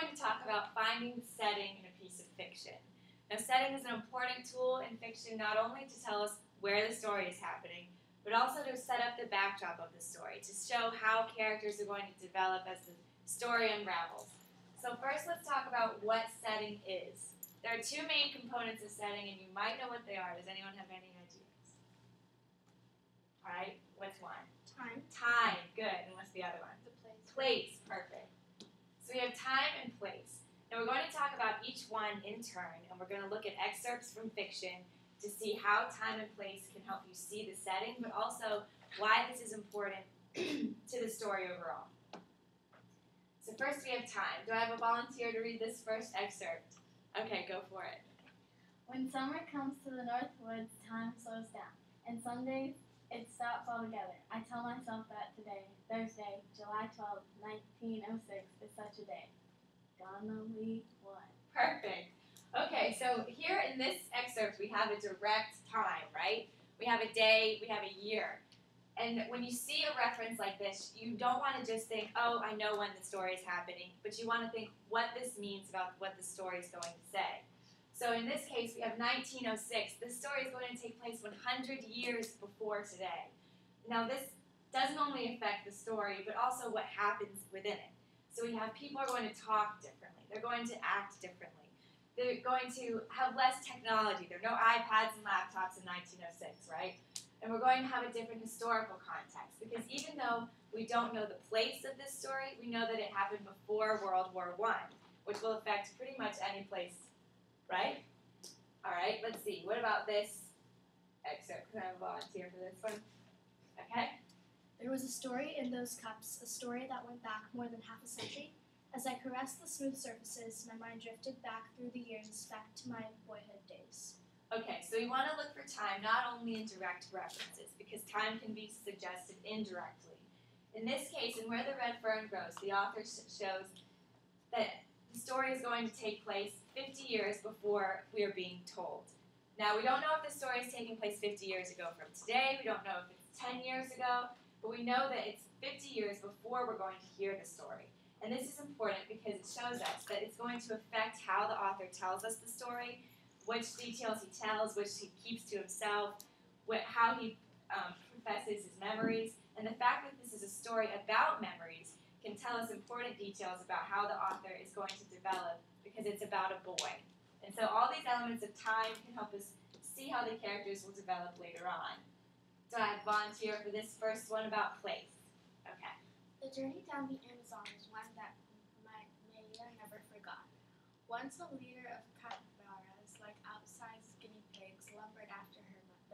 going to talk about finding the setting in a piece of fiction. Now, setting is an important tool in fiction not only to tell us where the story is happening, but also to set up the backdrop of the story, to show how characters are going to develop as the story unravels. So first, let's talk about what setting is. There are two main components of setting, and you might know what they are. Does anyone have any ideas? All right, what's one? Time. Time, good. And what's the other one? The place. Place, perfect. So we have time and place. Now we're going to talk about each one in turn, and we're going to look at excerpts from fiction to see how time and place can help you see the setting, but also why this is important to the story overall. So first we have time. Do I have a volunteer to read this first excerpt? Okay, go for it. When summer comes to the north woods, time slows down, and some days it stops altogether. I tell myself that today, Thursday, July 12, 1906, is such a day. Donnelly one. Perfect. Okay, so here in this excerpt we have a direct time, right? We have a day, we have a year. And when you see a reference like this, you don't want to just think, oh, I know when the story is happening, but you want to think what this means about what the story is going to say. So in this case, we have 1906. This story is going to take place 100 years before today. Now, this doesn't only affect the story, but also what happens within it. So we have people are going to talk differently. They're going to act differently. They're going to have less technology. There are no iPads and laptops in 1906, right? And we're going to have a different historical context because even though we don't know the place of this story, we know that it happened before World War I, which will affect pretty much any place, right? All right, let's see. What about this excerpt? Can I have a volunteer for this one? Okay. There was a story in those cups, a story that went back more than half a century. As I caressed the smooth surfaces, my mind drifted back through the years, back to my boyhood days. Okay, so we want to look for time not only in direct references, because time can be suggested indirectly. In this case, in Where the Red Fern Grows, the author shows that the story is going to take place 50 years before we are being told. Now, we don't know if the story is taking place 50 years ago from today. We don't know if it's 10 years ago. But we know that it's 50 years before we're going to hear the story. And this is important because it shows us that it's going to affect how the author tells us the story, which details he tells, which he keeps to himself, how he professes his memories. And the fact that this is a story about memories can tell us important details about how the author is going to develop because it's about a boy. And so all these elements of time can help us see how the characters will develop later on. So I have volunteer for this first one about place. Okay. The journey down the Amazon is one that Maya never forgot. Once a leader of capybaras, like outsized guinea pigs, lumbered after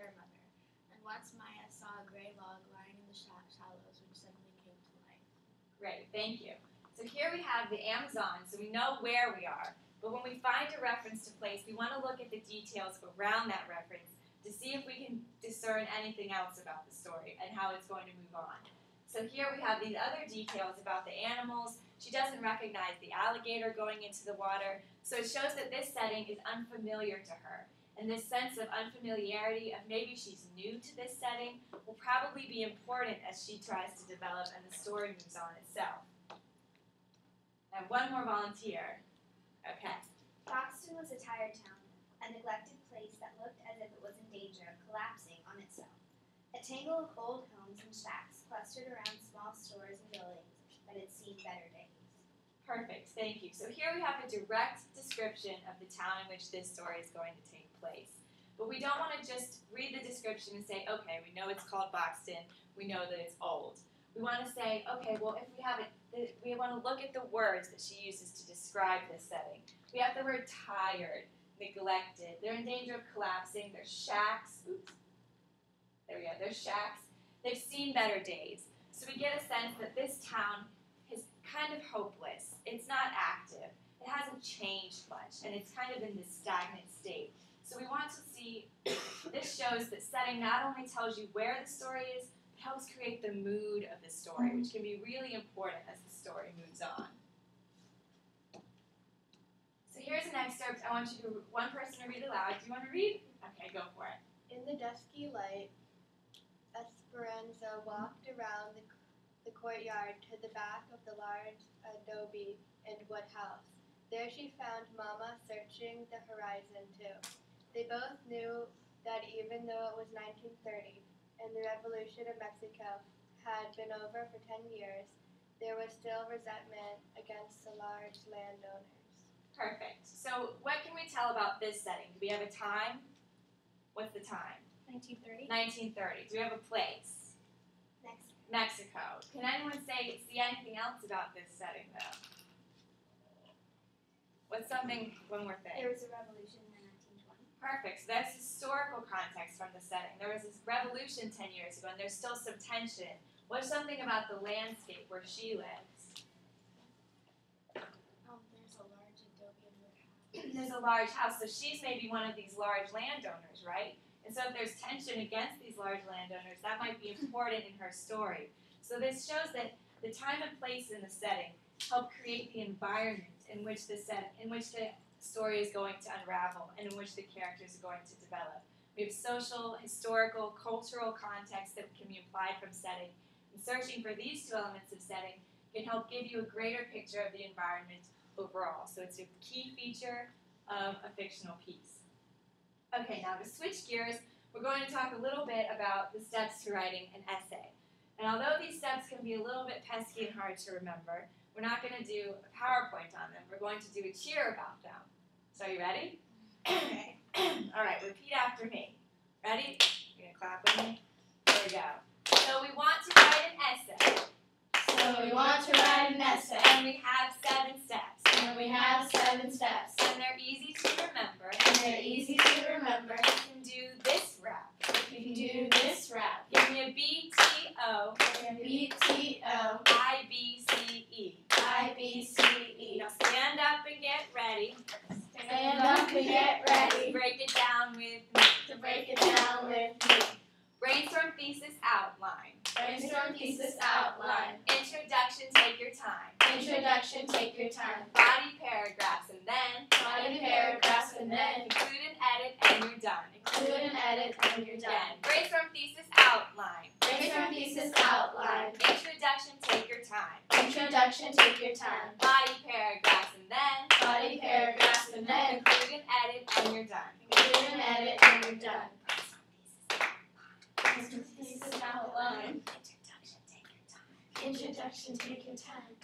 their mother. And once Maya saw a gray log lying in the shallows, which suddenly came to life. Great, thank you. So here we have the Amazon, so we know where we are. But when we find a reference to place, we want to look at the details around that reference to see if we can discern anything else about the story and how it's going to move on. So here we have these other details about the animals. She doesn't recognize the alligator going into the water, so it shows that this setting is unfamiliar to her. And this sense of unfamiliarity, of maybe she's new to this setting, will probably be important as she tries to develop and the story moves on itself. And one more volunteer. Okay. Foxton was a tired town, a neglected place that looked as if it was in danger of collapsing on itself. A tangle of old homes and shacks clustered around small stores and buildings that had seen better days. Perfect, thank you. So here we have a direct description of the town in which this story is going to take place. But we don't want to just read the description and say, okay, we know it's called Foxton, we know that it's old. We want to say, okay, well, if we have it, we want to look at the words that she uses to describe this setting. We have the word tired, neglected, they're in danger of collapsing, there's shacks, oops, there we go, there's shacks, they've seen better days. So we get a sense that this town is kind of hopeless, it's not active, it hasn't changed much, and it's kind of in this stagnant state. So we want to see, this shows that setting not only tells you where the story is, but helps create the mood of the story, which can be really important as the story moves on. So here's an excerpt. I want one person to read aloud. Do you want to read? Okay, go for it. In the dusky light, Esperanza walked around the courtyard to the back of the large adobe and wood house. There she found Mama searching the horizon too. They both knew that even though it was 1930 and the revolution of Mexico had been over for 10 years, there was still resentment against the large landowners. Perfect. So what can we tell about this setting? Do we have a time? What's the time? 1930. 1930. Do we have a place? Mexico. Can anyone see anything else about this setting though? What's one more thing? There was a revolution in the 1920s. Perfect. So that's historical context from the setting. There was this revolution 10 years ago, and there's still some tension. What's something about the landscape where she lives? There's a large adobe wood house. There's a large house, so she's maybe one of these large landowners, right? And so if there's tension against these large landowners, that might be important in her story. So this shows that the time and place in the setting help create the environment in which the story is going to unravel and in which the characters are going to develop. We have social, historical, cultural context that can be applied from setting. And searching for these two elements of setting can help give you a greater picture of the environment overall. So it's a key feature of a fictional piece. Okay, now to switch gears, we're going to talk a little bit about the steps to writing an essay. And although these steps can be a little bit pesky and hard to remember, we're not going to do a PowerPoint on them. We're going to do a cheer about them. So are you ready? Okay. All right, repeat after me. Ready? You're going to clap with me? There we go. So we want to write an essay. And we have 7 steps. And they're easy to remember. You can do this rap. Give me a B-T-O. I-B-C-E. Now stand up and get ready. Break it down with me. Brainstorm thesis outline. Introduction, take your time. Body paragraphs and then include and edit and you're done. Again. Brainstorm thesis outline. Introduction, take your time. Body paragraphs and then include and edit and you're done. Introduction, take your time. Introduction, take your time.